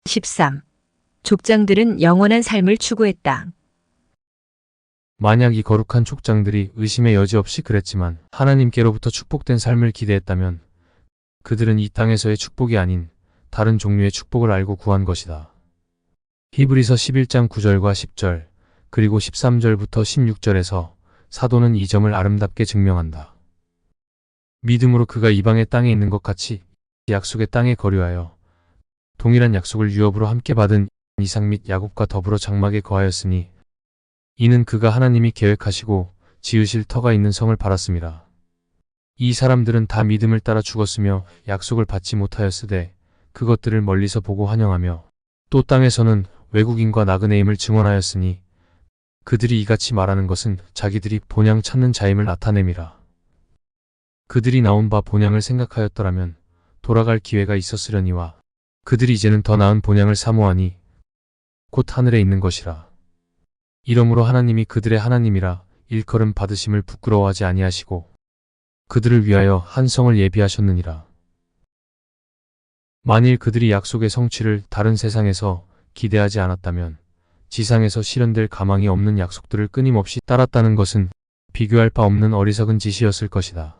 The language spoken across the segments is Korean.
13. 족장들은 영원한 삶을 추구했다. 만약 이 거룩한 족장들이 의심의 여지 없이 그랬지만 하나님께로부터 축복된 삶을 기대했다면 그들은 이 땅에서의 축복이 아닌 다른 종류의 축복을 알고 구한 것이다. 히브리서 11장 9절과 10절 그리고 13절부터 16절에서 사도는 이 점을 아름답게 증명한다. 믿음으로 그가 이방의 땅에 있는 것 같이 약속의 땅에 거류하여 동일한 약속을 유업으로 함께 받은 이삭 및 야곱과 더불어 장막에 거하였으니 이는 그가 하나님이 계획하시고 지으실 터가 있는 성을 바랐음이라. 이 사람들은 다 믿음을 따라 죽었으며 약속을 받지 못하였으되 그것들을 멀리서 보고 환영하며 또 땅에서는 외국인과 나그네임을 증언하였으니 그들이 이같이 말하는 것은 자기들이 본향 찾는 자임을 나타냄이라. 그들이 나온 바 본향을 생각하였더라면 돌아갈 기회가 있었으려니와 그들이 이제는 더 나은 본향을 사모하니 곧 하늘에 있는 것이라. 이러므로 하나님이 그들의 하나님이라 일컬음 받으심을 부끄러워하지 아니하시고 그들을 위하여 한 성을 예비하셨느니라. 만일 그들이 약속의 성취를 다른 세상에서 기대하지 않았다면 지상에서 실현될 가망이 없는 약속들을 끊임없이 따랐다는 것은 비교할 바 없는 어리석은 짓이었을 것이다.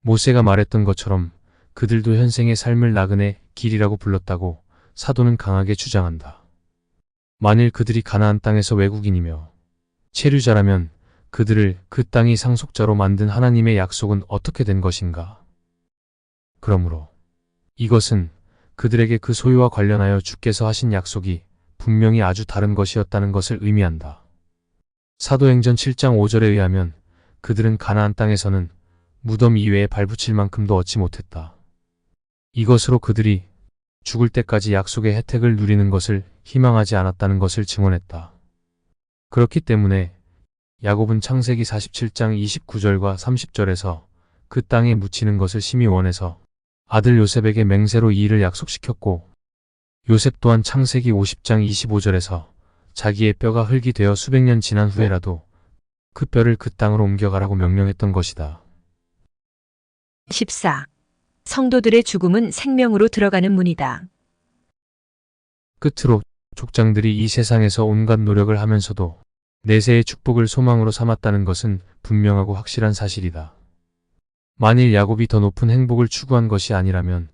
모세가 말했던 것처럼 그들도 현생의 삶을 나그네 길이라고 불렀다고 사도는 강하게 주장한다. 만일 그들이 가나안 땅에서 외국인이며 체류자라면 그들을 그 땅이 상속자로 만든 하나님의 약속은 어떻게 된 것인가? 그러므로 이것은 그들에게 그 소유와 관련하여 주께서 하신 약속이 분명히 아주 다른 것이었다는 것을 의미한다. 사도행전 7장 5절에 의하면 그들은 가나안 땅에서는 무덤 이외에 발붙일 만큼도 얻지 못했다. 이것으로 그들이 죽을 때까지 약속의 혜택을 누리는 것을 희망하지 않았다는 것을 증언했다. 그렇기 때문에 야곱은 창세기 47장 29절과 30절에서 그 땅에 묻히는 것을 심히 원해서 아들 요셉에게 맹세로 이 일을 약속시켰고 요셉 또한 창세기 50장 25절에서 자기의 뼈가 흙이 되어 수백 년 지난 후에라도 그 뼈를 그 땅으로 옮겨가라고 명령했던 것이다. 14. 성도들의 죽음은 생명으로 들어가는 문이다. 끝으로 족장들이 이 세상에서 온갖 노력을 하면서도 내세의 축복을 소망으로 삼았다는 것은 분명하고 확실한 사실이다. 만일 야곱이 더 높은 행복을 추구한 것이 아니라면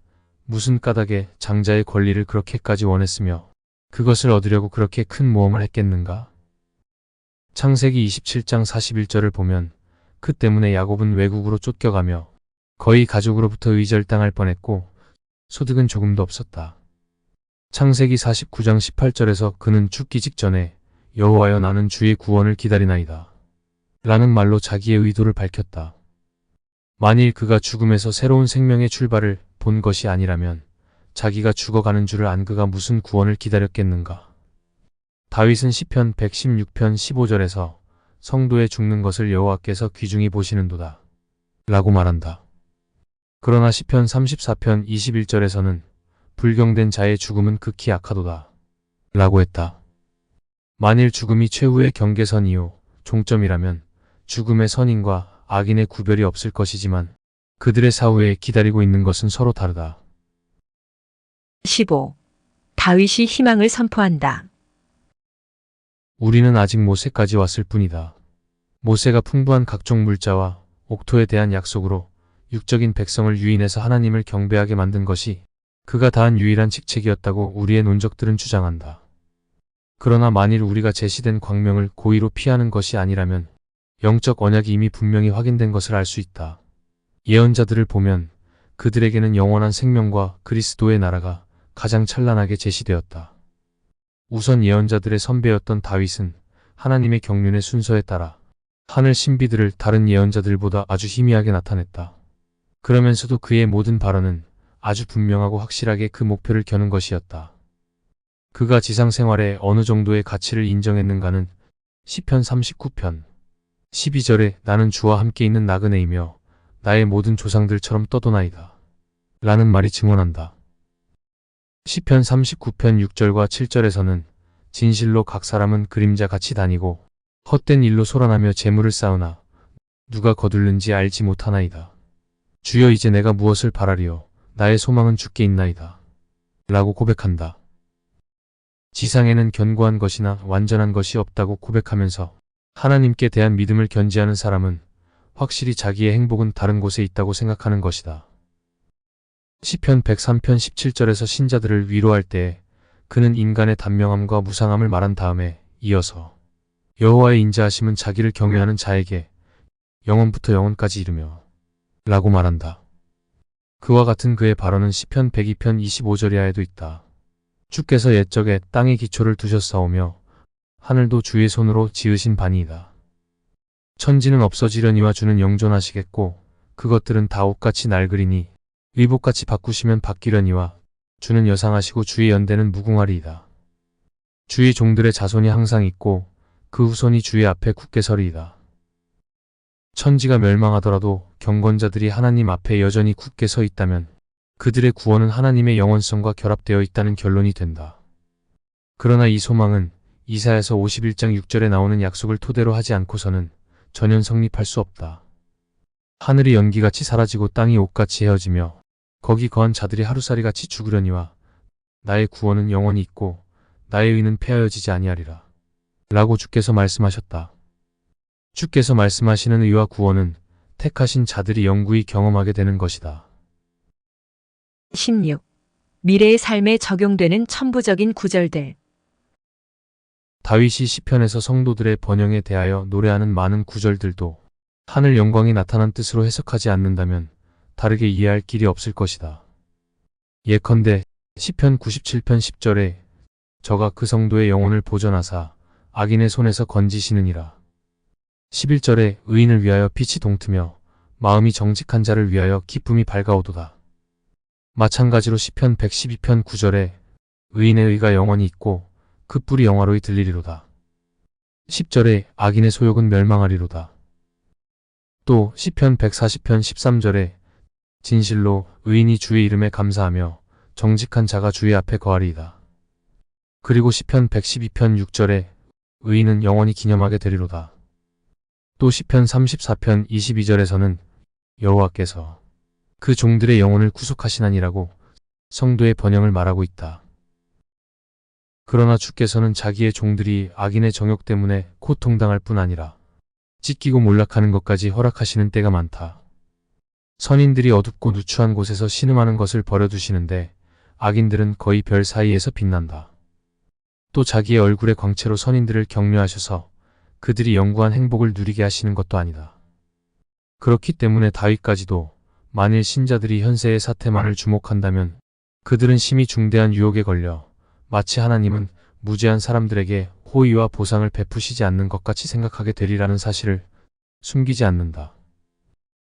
무슨 까닭에 장자의 권리를 그렇게까지 원했으며 그것을 얻으려고 그렇게 큰 모험을 했겠는가? 창세기 27장 41절을 보면 그 때문에 야곱은 외국으로 쫓겨가며 거의 가족으로부터 의절당할 뻔했고 소득은 조금도 없었다. 창세기 49장 18절에서 그는 죽기 직전에 여호와여 나는 주의 구원을 기다리나이다 라는 말로 자기의 의도를 밝혔다. 만일 그가 죽음에서 새로운 생명의 출발을 본 것이 아니라면 자기가 죽어가는 줄을 안 그가 무슨 구원을 기다렸겠는가. 다윗은 시편 116편 15절에서 성도의 죽는 것을 여호와께서 귀중히 보시는도다 라고 말한다. 그러나 시편 34편 21절에서는 불경된 자의 죽음은 극히 악하도다 라고 했다. 만일 죽음이 최후의 경계선이요 종점이라면 죽음의 선인과 악인의 구별이 없을 것이지만 그들의 사후에 기다리고 있는 것은 서로 다르다. 15. 다윗이 희망을 선포한다. 우리는 아직 모세까지 왔을 뿐이다. 모세가 풍부한 각종 물자와 옥토에 대한 약속으로 육적인 백성을 유인해서 하나님을 경배하게 만든 것이 그가 다한 유일한 직책이었다고 우리의 논적들은 주장한다. 그러나 만일 우리가 제시된 광명을 고의로 피하는 것이 아니라면 영적 언약이 이미 분명히 확인된 것을 알 수 있다. 예언자들을 보면 그들에게는 영원한 생명과 그리스도의 나라가 가장 찬란하게 제시되었다. 우선 예언자들의 선배였던 다윗은 하나님의 경륜의 순서에 따라 하늘 신비들을 다른 예언자들보다 아주 희미하게 나타냈다. 그러면서도 그의 모든 발언은 아주 분명하고 확실하게 그 목표를 겨눈 것이었다. 그가 지상 생활에 어느 정도의 가치를 인정했는가는 시편 39편 12절에 나는 주와 함께 있는 나그네이며 나의 모든 조상들처럼 떠도나이다 라는 말이 증언한다. 시편 39편 6절과 7절에서는 진실로 각 사람은 그림자 같이 다니고 헛된 일로 소란하며 재물을 쌓으나 누가 거둘는지 알지 못하나이다. 주여 이제 내가 무엇을 바라리요 나의 소망은 주께 있나이다 라고 고백한다. 지상에는 견고한 것이나 완전한 것이 없다고 고백하면서 하나님께 대한 믿음을 견지하는 사람은 확실히 자기의 행복은 다른 곳에 있다고 생각하는 것이다. 시편 103편 17절에서 신자들을 위로할 때에 그는 인간의 단명함과 무상함을 말한 다음에 이어서 여호와의 인자하심은 자기를 경외하는 자에게 영원부터 영원까지 이르며 라고 말한다. 그와 같은 그의 발언은 시편 102편 25절 이하에도 있다. 주께서 옛적에 땅에 기초를 두셨사오며 하늘도 주의 손으로 지으신 바니이다. 천지는 없어지려니와 주는 영존하시겠고 그것들은 다 옷같이 낡으리니 의복같이 바꾸시면 바뀌려니와 주는 여상하시고 주의 연대는 무궁하리이다. 주의 종들의 자손이 항상 있고 그 후손이 주의 앞에 굳게 서리이다. 천지가 멸망하더라도 경건자들이 하나님 앞에 여전히 굳게 서 있다면 그들의 구원은 하나님의 영원성과 결합되어 있다는 결론이 된다. 그러나 이 소망은 이사야서 51장 6절에 나오는 약속을 토대로 하지 않고서는 전혀 성립할 수 없다. 하늘이 연기같이 사라지고 땅이 옷같이 헤어지며 거기 거한 자들이 하루살이같이 죽으려니와 나의 구원은 영원히 있고 나의 의는 폐하여지지 아니하리라. 라고 주께서 말씀하셨다. 주께서 말씀하시는 의와 구원은 택하신 자들이 영구히 경험하게 되는 것이다. 16. 미래의 삶에 적용되는 천부적인 구절들. 다윗이 시편에서 성도들의 번영에 대하여 노래하는 많은 구절들도 하늘 영광이 나타난 뜻으로 해석하지 않는다면 다르게 이해할 길이 없을 것이다. 예컨대 시편 97편 10절에 저가 그 성도의 영혼을 보전하사 악인의 손에서 건지시느니라. 11절에 의인을 위하여 빛이 동트며 마음이 정직한 자를 위하여 기쁨이 밝아오도다. 마찬가지로 시편 112편 9절에 의인의 의가 영원히 있고 그 뿔이 영화로이 들리리로다. 10절에 악인의 소욕은 멸망하리로다. 또 시편 140편 13절에 진실로 의인이 주의 이름에 감사하며 정직한 자가 주의 앞에 거하리이다. 그리고 시편 112편 6절에 의인은 영원히 기념하게 되리로다. 또 시편 34편 22절에서는 여호와께서 그 종들의 영혼을 구속하시나니라고 성도의 번영을 말하고 있다. 그러나 주께서는 자기의 종들이 악인의 정욕 때문에 고통당할 뿐 아니라 찢기고 몰락하는 것까지 허락하시는 때가 많다. 선인들이 어둡고 누추한 곳에서 신음하는 것을 버려두시는데 악인들은 거의 별 사이에서 빛난다. 또 자기의 얼굴의 광채로 선인들을 격려하셔서 그들이 영구한 행복을 누리게 하시는 것도 아니다. 그렇기 때문에 다윗까지도 만일 신자들이 현세의 사태만을 주목한다면 그들은 심히 중대한 유혹에 걸려 마치 하나님은 무죄한 사람들에게 호의와 보상을 베푸시지 않는 것 같이 생각하게 되리라는 사실을 숨기지 않는다.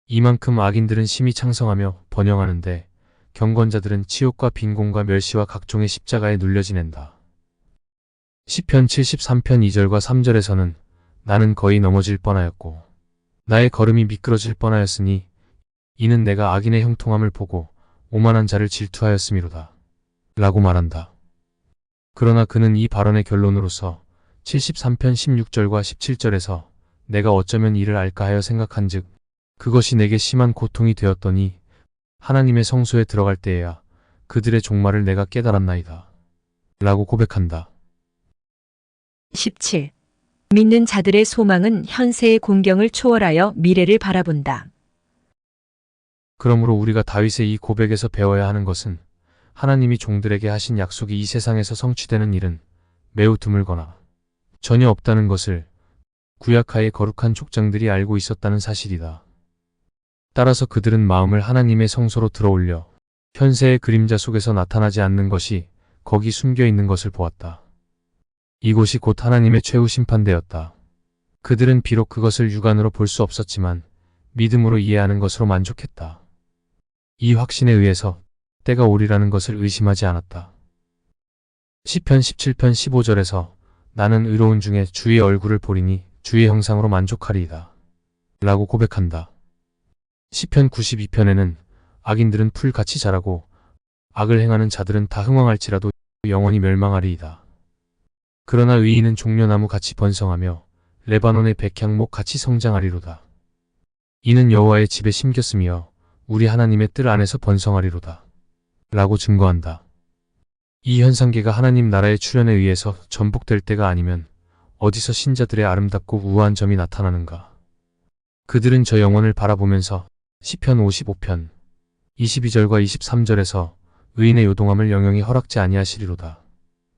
이만큼 악인들은 심히 창성하며 번영하는데 경건자들은 치욕과 빈곤과 멸시와 각종의 십자가에 눌려 지낸다. 시편 73편 2절과 3절에서는 나는 거의 넘어질 뻔하였고 나의 걸음이 미끄러질 뻔하였으니 이는 내가 악인의 형통함을 보고 오만한 자를 질투하였음이로다. 라고 말한다. 그러나 그는 이 발언의 결론으로서 73편 16절과 17절에서 내가 어쩌면 이를 알까 하여 생각한즉 그것이 내게 심한 고통이 되었더니 하나님의 성소에 들어갈 때에야 그들의 종말을 내가 깨달았나이다. 라고 고백한다. 17. 믿는 자들의 소망은 현세의 공경을 초월하여 미래를 바라본다. 그러므로 우리가 다윗의 이 고백에서 배워야 하는 것은 하나님이 종들에게 하신 약속이 이 세상에서 성취되는 일은 매우 드물거나 전혀 없다는 것을 구약하의 거룩한 족장들이 알고 있었다는 사실이다. 따라서 그들은 마음을 하나님의 성소로 들어올려 현세의 그림자 속에서 나타나지 않는 것이 거기 숨겨 있는 것을 보았다. 이곳이 곧 하나님의 최후 심판대였다. 그들은 비록 그것을 육안으로 볼 수 없었지만 믿음으로 이해하는 것으로 만족했다. 이 확신에 의해서 때가 오리라는 것을 의심하지 않았다. 시편 17편 15절에서 나는 의로운 중에 주의 얼굴을 보리니 주의 형상으로 만족하리이다. 라고 고백한다. 시편 92편에는 악인들은 풀같이 자라고 악을 행하는 자들은 다 흥왕할지라도 영원히 멸망하리이다. 그러나 의인은 종려나무 같이 번성하며 레바논의 백향목 같이 성장하리로다. 이는 여호와의 집에 심겼으며 우리 하나님의 뜰 안에서 번성하리로다. 라고 증거한다. 이 현상계가 하나님 나라의 출현에 의해서 전복될 때가 아니면 어디서 신자들의 아름답고 우아한 점이 나타나는가? 그들은 저 영혼을 바라보면서 시편 55편 22절과 23절에서 의인의 요동함을 영영히 허락지 아니하시리로다.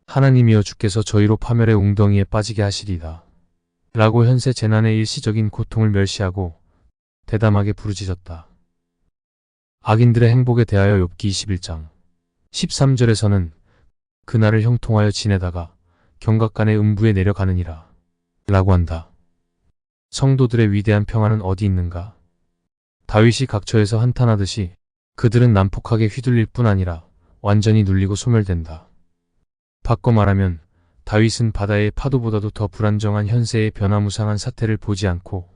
하나님이여 주께서 저희로 파멸의 웅덩이에 빠지게 하시리이다. 라고 현세 재난의 일시적인 고통을 멸시하고 대담하게 부르짖었다. 악인들의 행복에 대하여 욥기 21장 13절에서는 그날을 형통하여 지내다가 경각간의 음부에 내려가느니라 라고 한다. 성도들의 위대한 평안은 어디 있는가? 다윗이 각처에서 한탄하듯이 그들은 난폭하게 휘둘릴 뿐 아니라 완전히 눌리고 소멸된다. 바꿔 말하면 다윗은 바다의 파도보다도 더 불안정한 현세의 변화무쌍한 사태를 보지 않고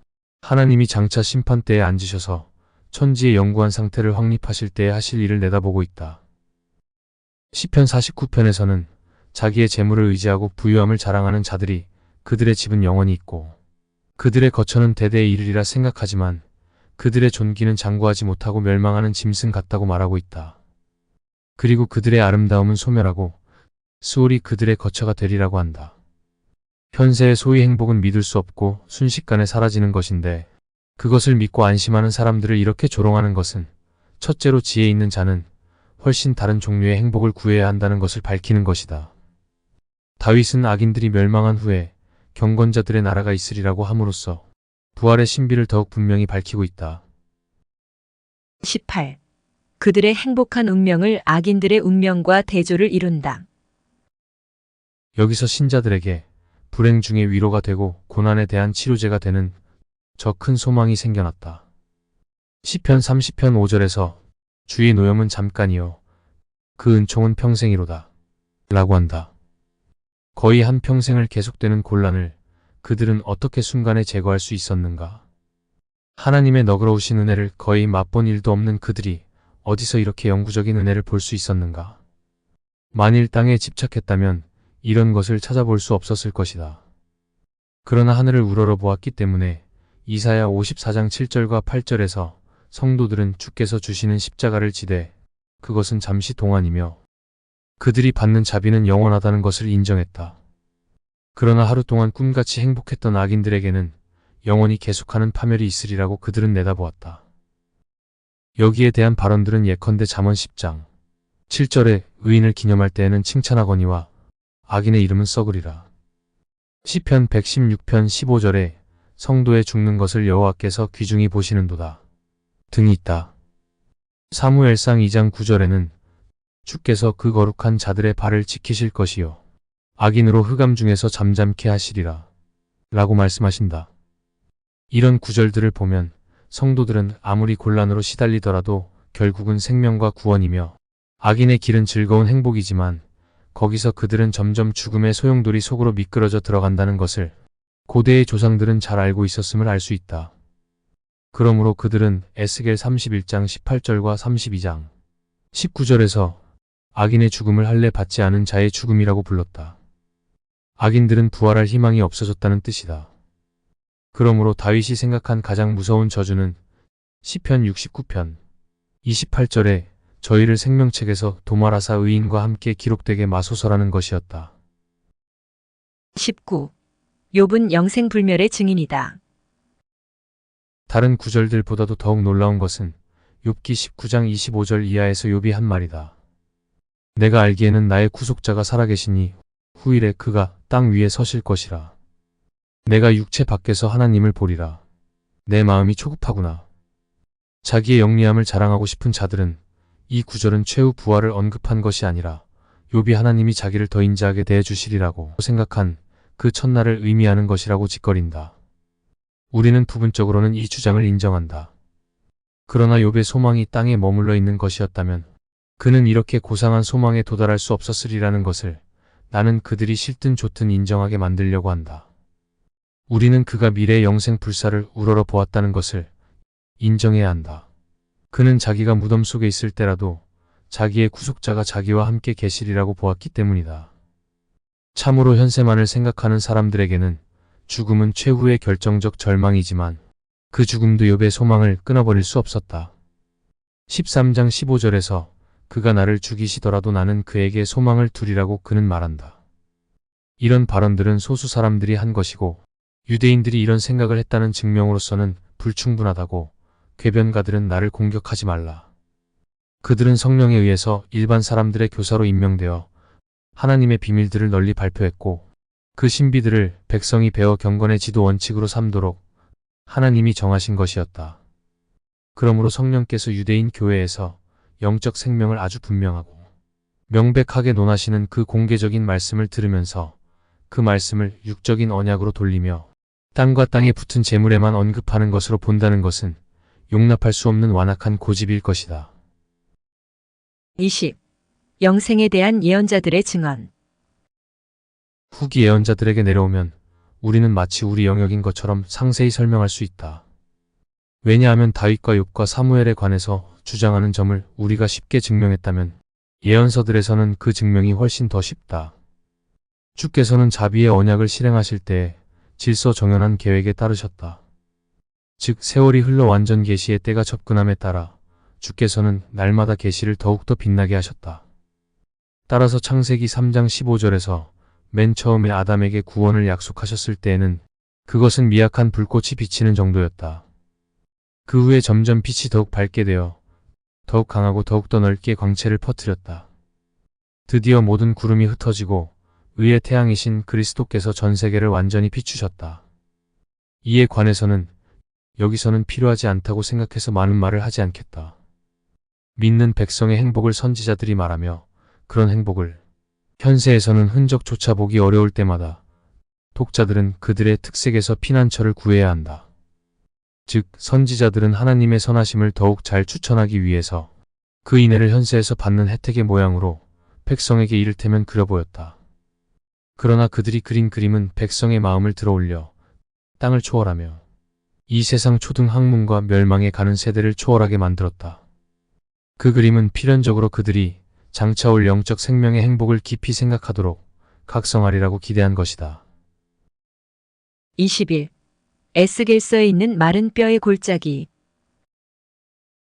하나님이 장차 심판대에 앉으셔서 천지의 영구한 상태를 확립하실 때에 하실 일을 내다보고 있다. 시편 49편에서는 자기의 재물을 의지하고 부유함을 자랑하는 자들이 그들의 집은 영원히 있고 그들의 거처는 대대에 이르리라 생각하지만 그들의 존귀는 장구하지 못하고 멸망하는 짐승 같다고 말하고 있다. 그리고 그들의 아름다움은 소멸하고 수월이 그들의 거처가 되리라고 한다. 현세의 소위 행복은 믿을 수 없고 순식간에 사라지는 것인데 그것을 믿고 안심하는 사람들을 이렇게 조롱하는 것은 첫째로 지혜 있는 자는 훨씬 다른 종류의 행복을 구해야 한다는 것을 밝히는 것이다. 다윗은 악인들이 멸망한 후에 경건자들의 나라가 있으리라고 함으로써 부활의 신비를 더욱 분명히 밝히고 있다. 18. 그들의 행복한 운명을 악인들의 운명과 대조를 이룬다. 여기서 신자들에게 불행 중에 위로가 되고 고난에 대한 치료제가 되는 저 큰 소망이 생겨났다. 시편 30편 5절에서 주의 노염은 잠깐이요 그 은총은 평생이로다 라고 한다. 거의 한 평생을 계속되는 곤란을 그들은 어떻게 순간에 제거할 수 있었는가? 하나님의 너그러우신 은혜를 거의 맛본 일도 없는 그들이 어디서 이렇게 영구적인 은혜를 볼 수 있었는가? 만일 땅에 집착했다면 이런 것을 찾아볼 수 없었을 것이다. 그러나 하늘을 우러러 보았기 때문에 이사야 54장 7절과 8절에서 성도들은 주께서 주시는 십자가를 지되 그것은 잠시 동안이며 그들이 받는 자비는 영원하다는 것을 인정했다. 그러나 하루 동안 꿈같이 행복했던 악인들에게는 영원히 계속하는 파멸이 있으리라고 그들은 내다보았다. 여기에 대한 발언들은 예컨대 잠언 10장 7절에 의인을 기념할 때에는 칭찬하거니와 악인의 이름은 썩으리라. 시편 116편 15절에 성도의 죽는 것을 여호와께서 귀중히 보시는도다 등이 있다. 사무엘상 2장 9절에는 주께서 그 거룩한 자들의 발을 지키실 것이요 악인으로 흑암 중에서 잠잠케 하시리라 라고 말씀하신다. 이런 구절들을 보면 성도들은 아무리 곤란으로 시달리더라도 결국은 생명과 구원이며 악인의 길은 즐거운 행복이지만 거기서 그들은 점점 죽음의 소용돌이 속으로 미끄러져 들어간다는 것을 고대의 조상들은 잘 알고 있었음을 알 수 있다. 그러므로 그들은 에스겔 31장 18절과 32장 19절에서 악인의 죽음을 할례 받지 않은 자의 죽음이라고 불렀다. 악인들은 부활할 희망이 없어졌다는 뜻이다. 그러므로 다윗이 생각한 가장 무서운 저주는 시편 69편 28절에 저희를 생명책에서 도말하사 의인과 함께 기록되게 마소서라는 것이었다. 19. 욥은 영생불멸의 증인이다. 다른 구절들보다도 더욱 놀라운 것은 욥기 19장 25절 이하에서 욥이 한 말이다. 내가 알기에는 나의 구속자가 살아계시니 후일에 그가 땅 위에 서실 것이라. 내가 육체 밖에서 하나님을 보리라. 내 마음이 초급하구나. 자기의 영리함을 자랑하고 싶은 자들은 이 구절은 최후 부활을 언급한 것이 아니라 욥이 하나님이 자기를 더 인자하게 대해주시리라고 생각한 그 첫날을 의미하는 것이라고 짓거린다. 우리는 부분적으로는 이 주장을 인정한다. 그러나 욥의 소망이 땅에 머물러 있는 것이었다면 그는 이렇게 고상한 소망에 도달할 수 없었으리라는 것을 나는 그들이 싫든 좋든 인정하게 만들려고 한다. 우리는 그가 미래의 영생 불사를 우러러 보았다는 것을 인정해야 한다. 그는 자기가 무덤 속에 있을 때라도 자기의 구속자가 자기와 함께 계시리라고 보았기 때문이다. 참으로 현세만을 생각하는 사람들에게는 죽음은 최후의 결정적 절망이지만 그 죽음도 욥의 소망을 끊어버릴 수 없었다. 13장 15절에서 그가 나를 죽이시더라도 나는 그에게 소망을 두리라고 그는 말한다. 이런 발언들은 소수 사람들이 한 것이고 유대인들이 이런 생각을 했다는 증명으로서는 불충분하다고 궤변가들은 나를 공격하지 말라. 그들은 성령에 의해서 일반 사람들의 교사로 임명되어 하나님의 비밀들을 널리 발표했고 그 신비들을 백성이 배워 경건의 지도 원칙으로 삼도록 하나님이 정하신 것이었다. 그러므로 성령께서 유대인 교회에서 영적 생명을 아주 분명하고 명백하게 논하시는 그 공개적인 말씀을 들으면서 그 말씀을 육적인 언약으로 돌리며 땅과 땅에 붙은 재물에만 언급하는 것으로 본다는 것은 용납할 수 없는 완악한 고집일 것이다. 20. 영생에 대한 예언자들의 증언. 후기 예언자들에게 내려오면 우리는 마치 우리 영역인 것처럼 상세히 설명할 수 있다. 왜냐하면 다윗과 욥과 사무엘에 관해서 주장하는 점을 우리가 쉽게 증명했다면 예언서들에서는 그 증명이 훨씬 더 쉽다. 주께서는 자비의 언약을 실행하실 때에 질서 정연한 계획에 따르셨다. 즉 세월이 흘러 완전 계시의 때가 접근함에 따라 주께서는 날마다 계시를 더욱더 빛나게 하셨다. 따라서 창세기 3장 15절에서 맨 처음에 아담에게 구원을 약속하셨을 때에는 그것은 미약한 불꽃이 비치는 정도였다. 그 후에 점점 빛이 더욱 밝게 되어 더욱 강하고 더욱더 넓게 광채를 퍼뜨렸다. 드디어 모든 구름이 흩어지고 의의 태양이신 그리스도께서 전 세계를 완전히 비추셨다. 이에 관해서는 여기서는 필요하지 않다고 생각해서 많은 말을 하지 않겠다. 믿는 백성의 행복을 선지자들이 말하며 그런 행복을 현세에서는 흔적조차 보기 어려울 때마다 독자들은 그들의 특색에서 피난처를 구해야 한다. 즉 선지자들은 하나님의 선하심을 더욱 잘 추천하기 위해서 그 인애를 현세에서 받는 혜택의 모양으로 백성에게 이를테면 그려보였다. 그러나 그들이 그린 그림은 백성의 마음을 들어올려 땅을 초월하며 이 세상 초등 학문과 멸망에 가는 세대를 초월하게 만들었다. 그 그림은 필연적으로 그들이 장차올 영적 생명의 행복을 깊이 생각하도록 각성하리라고 기대한 것이다. 21. 에스겔서에 있는 마른 뼈의 골짜기.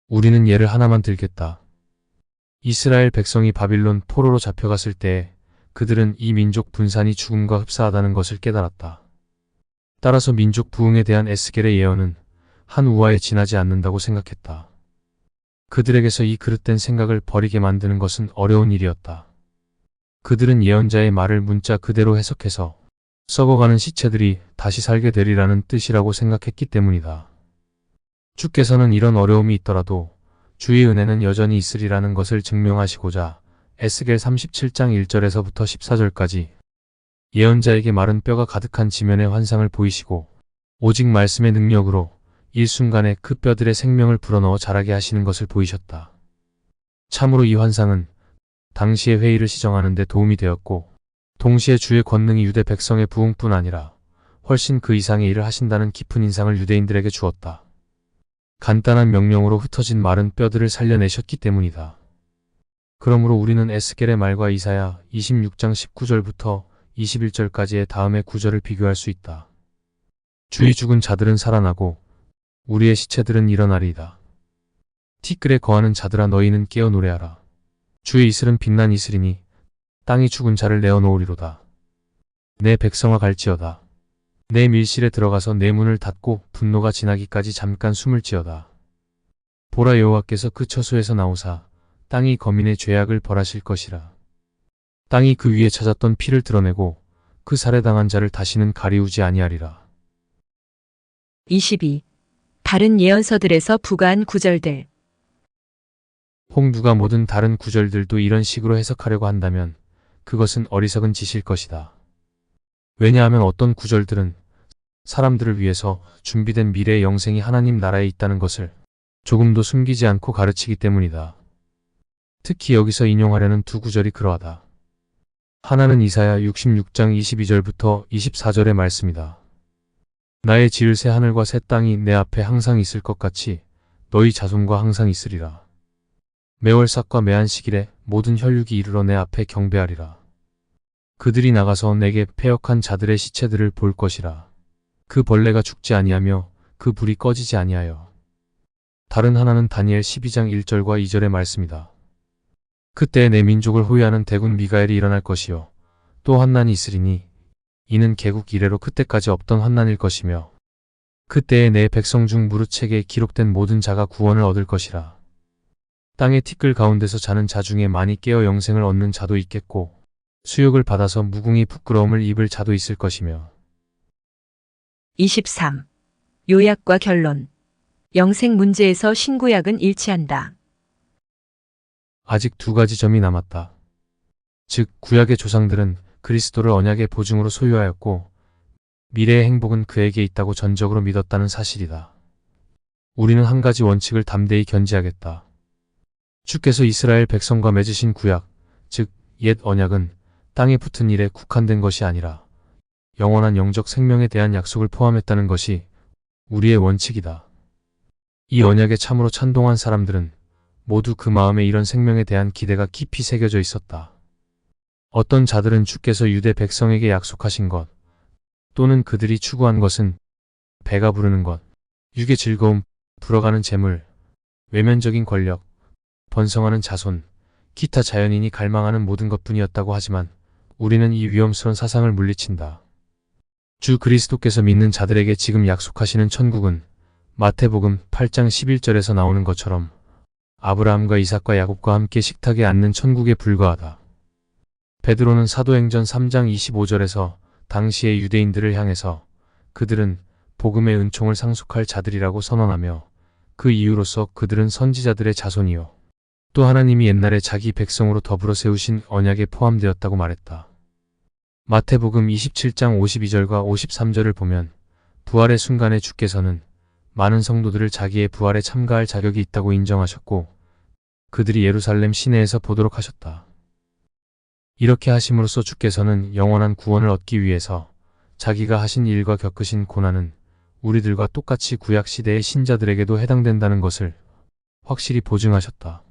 우리는 예를 하나만 들겠다. 이스라엘 백성이 바빌론 포로로 잡혀갔을 때 그들은 이 민족 분산이 죽음과 흡사하다는 것을 깨달았다. 따라서 민족 부흥에 대한 에스겔의 예언은 한 우화에 지나지 않는다고 생각했다. 그들에게서 이 그릇된 생각을 버리게 만드는 것은 어려운 일이었다. 그들은 예언자의 말을 문자 그대로 해석해서 썩어가는 시체들이 다시 살게 되리라는 뜻이라고 생각했기 때문이다. 주께서는 이런 어려움이 있더라도 주의 은혜는 여전히 있으리라는 것을 증명하시고자 에스겔 37장 1절에서부터 14절까지 예언자에게 마른 뼈가 가득한 지면의 환상을 보이시고 오직 말씀의 능력으로 일순간에 그 뼈들의 생명을 불어넣어 자라게 하시는 것을 보이셨다. 참으로 이 환상은 당시의 회의를 시정하는 데 도움이 되었고 동시에 주의 권능이 유대 백성의 부흥뿐 아니라 훨씬 그 이상의 일을 하신다는 깊은 인상을 유대인들에게 주었다. 간단한 명령으로 흩어진 마른 뼈들을 살려내셨기 때문이다. 그러므로 우리는 에스겔의 말과 이사야 26장 19절부터 21절까지의 다음의 구절을 비교할 수 있다. 주의 죽은 자들은 살아나고 우리의 시체들은 일어나리이다. 티끌에 거하는 자들아 너희는 깨어 노래하라. 주의 이슬은 빛난 이슬이니 땅이 죽은 자를 내어놓으리로다. 내 백성아 갈지어다. 내 밀실에 들어가서 내 문을 닫고 분노가 지나기까지 잠깐 숨을 지어다. 보라 여호와께서 그 처소에서 나오사 땅이 거민의 죄악을 벌하실 것이라. 땅이 그 위에 찾았던 피를 드러내고 그 살해당한 자를 다시는 가리우지 아니하리라. 22. 다른 예언서들에서 부가한 구절들. 혹 누가 모든 다른 구절들도 이런 식으로 해석하려고 한다면 그것은 어리석은 짓일 것이다. 왜냐하면 어떤 구절들은 사람들을 위해서 준비된 미래의 영생이 하나님 나라에 있다는 것을 조금도 숨기지 않고 가르치기 때문이다. 특히 여기서 인용하려는 두 구절이 그러하다. 하나는 이사야 66장 22절부터 24절의 말씀이다. 나의 지을 새 하늘과 새 땅이 내 앞에 항상 있을 것 같이 너희 자손과 항상 있으리라. 매월삭과 매한식일에 모든 혈육이 이르러 내 앞에 경배하리라. 그들이 나가서 내게 패역한 자들의 시체들을 볼 것이라. 그 벌레가 죽지 아니하며 그 불이 꺼지지 아니하여. 다른 하나는 다니엘 12장 1절과 2절의 말씀이다. 그때 내 민족을 호위하는 대군 미가엘이 일어날 것이요 또 환난이 있으리니 이는 개국 이래로 그때까지 없던 환난일 것이며 그때에 내 백성 중 무릇책에 기록된 모든 자가 구원을 얻을 것이라. 땅의 티끌 가운데서 자는 자 중에 많이 깨어 영생을 얻는 자도 있겠고 수욕을 받아서 무궁히 부끄러움을 입을 자도 있을 것이며. 23. 요약과 결론. 영생 문제에서 신구약은 일치한다. 아직 두 가지 점이 남았다. 즉 구약의 조상들은 그리스도를 언약의 보증으로 소유하였고 미래의 행복은 그에게 있다고 전적으로 믿었다는 사실이다. 우리는 한 가지 원칙을 담대히 견지하겠다. 주께서 이스라엘 백성과 맺으신 구약, 즉 옛 언약은 땅에 붙은 일에 국한된 것이 아니라 영원한 영적 생명에 대한 약속을 포함했다는 것이 우리의 원칙이다. 이 언약에 참으로 찬동한 사람들은 모두 그 마음에 이런 생명에 대한 기대가 깊이 새겨져 있었다. 어떤 자들은 주께서 유대 백성에게 약속하신 것, 또는 그들이 추구한 것은 배가 부르는 것, 육의 즐거움, 불어가는 재물, 외면적인 권력, 번성하는 자손, 기타 자연인이 갈망하는 모든 것뿐이었다고 하지만 우리는 이 위험스러운 사상을 물리친다. 주 그리스도께서 믿는 자들에게 지금 약속하시는 천국은 마태복음 8장 11절에서 나오는 것처럼 아브라함과 이삭과 야곱과 함께 식탁에 앉는 천국에 불과하다. 베드로는 사도행전 3장 25절에서 당시의 유대인들을 향해서 그들은 복음의 은총을 상속할 자들이라고 선언하며 그 이유로서 그들은 선지자들의 자손이요 또 하나님이 옛날에 자기 백성으로 더불어 세우신 언약에 포함되었다고 말했다. 마태복음 27장 52절과 53절을 보면 부활의 순간에 주께서는 많은 성도들을 자기의 부활에 참가할 자격이 있다고 인정하셨고 그들이 예루살렘 시내에서 보도록 하셨다. 이렇게 하심으로써 주께서는 영원한 구원을 얻기 위해서 자기가 하신 일과 겪으신 고난은 우리들과 똑같이 구약시대의 신자들에게도 해당된다는 것을 확실히 보증하셨다.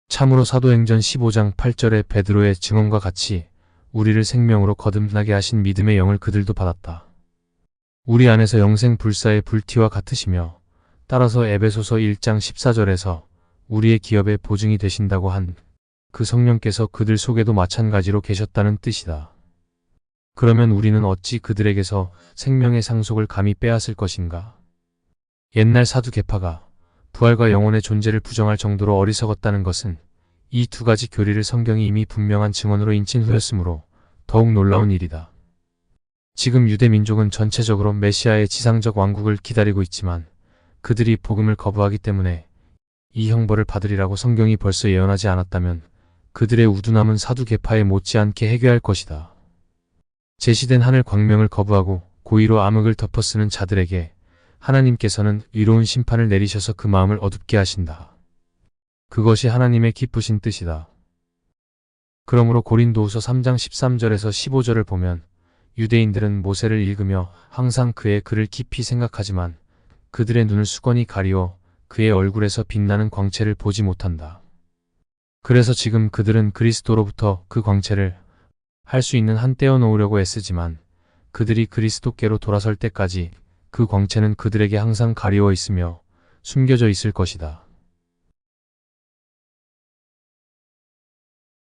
참으로 사도행전 15장 8절의 베드로의 증언과 같이 우리를 생명으로 거듭나게 하신 믿음의 영을 그들도 받았다. 우리 안에서 영생 불사의 불티와 같으시며 따라서 에베소서 1장 14절에서 우리의 기업의 보증이 되신다고 한 그 성령께서 그들 속에도 마찬가지로 계셨다는 뜻이다. 그러면 우리는 어찌 그들에게서 생명의 상속을 감히 빼앗을 것인가? 옛날 사두 계파가 부활과 영혼의 존재를 부정할 정도로 어리석었다는 것은 이 두 가지 교리를 성경이 이미 분명한 증언으로 인친 후였으므로 더욱 놀라운 일이다. 지금 유대 민족은 전체적으로 메시아의 지상적 왕국을 기다리고 있지만 그들이 복음을 거부하기 때문에 이 형벌을 받으리라고 성경이 벌써 예언하지 않았다면 그들의 우둔함은 사두 계파에 못지않게 해괴할 것이다. 제시된 하늘 광명을 거부하고 고의로 암흑을 덮어쓰는 자들에게 하나님께서는 의로운 심판을 내리셔서 그 마음을 어둡게 하신다. 그것이 하나님의 기쁘신 뜻이다. 그러므로 고린도후서 3장 13절에서 15절을 보면 유대인들은 모세를 읽으며 항상 그의 글을 깊이 생각하지만 그들의 눈을 수건이 가리워 그의 얼굴에서 빛나는 광채를 보지 못한다. 그래서 지금 그들은 그리스도로부터 그 광채를 할 수 있는 한 떼어 놓으려고 애쓰지만 그들이 그리스도께로 돌아설 때까지 그 광채는 그들에게 항상 가리워 있으며 숨겨져 있을 것이다.